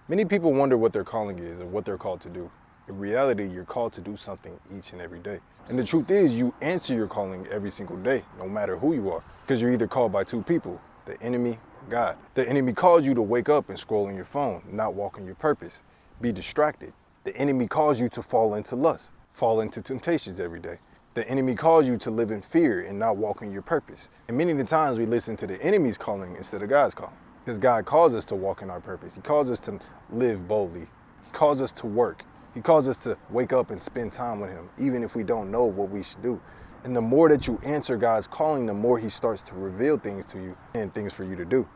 Many people wonder what their calling is and what they're called to do. In reality, you're called to do something each and every day. And the truth is, you answer your calling every single day, no matter who you are, because you're either called by two people, the enemy or God. The enemy calls you to wake up and scroll on your phone, not walk in your purpose, be distracted. The enemy calls you to fall into lust, fall into temptations every day. The enemy calls you to live in fear and not walk in your purpose. And many of the times we listen to the enemy's calling instead of God's calling. Because God calls us to walk in our purpose. He calls us to live boldly. He calls us to work. He calls us to wake up and spend time with him, even if we don't know what we should do. And the more that you answer God's calling, the more he starts to reveal things to you and things for you to do.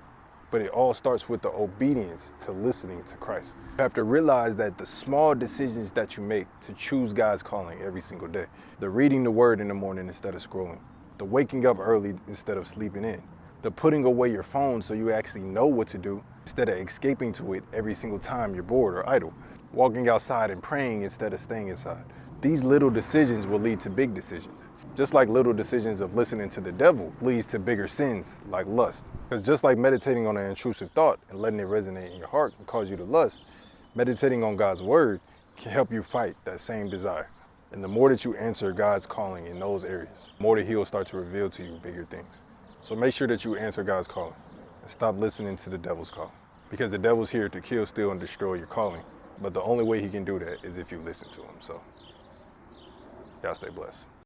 But it all starts with the obedience to listening to Christ. You have to realize that the small decisions that you make to choose God's calling every single day, the reading the word in the morning instead of scrolling, the waking up early instead of sleeping in, the putting away your phone so you actually know what to do instead of escaping to it every single time you're bored or idle, walking outside and praying instead of staying inside. These little decisions will lead to big decisions. Just like little decisions of listening to the devil leads to bigger sins like lust. Because just like meditating on an intrusive thought and letting it resonate in your heart and cause you to lust, meditating on God's word can help you fight that same desire. And the more that you answer God's calling in those areas, the more that he'll start to reveal to you bigger things. So make sure that you answer God's calling and stop listening to the devil's calling. Because the devil's here to kill, steal, and destroy your calling. But the only way he can do that is if you listen to him. So y'all stay blessed.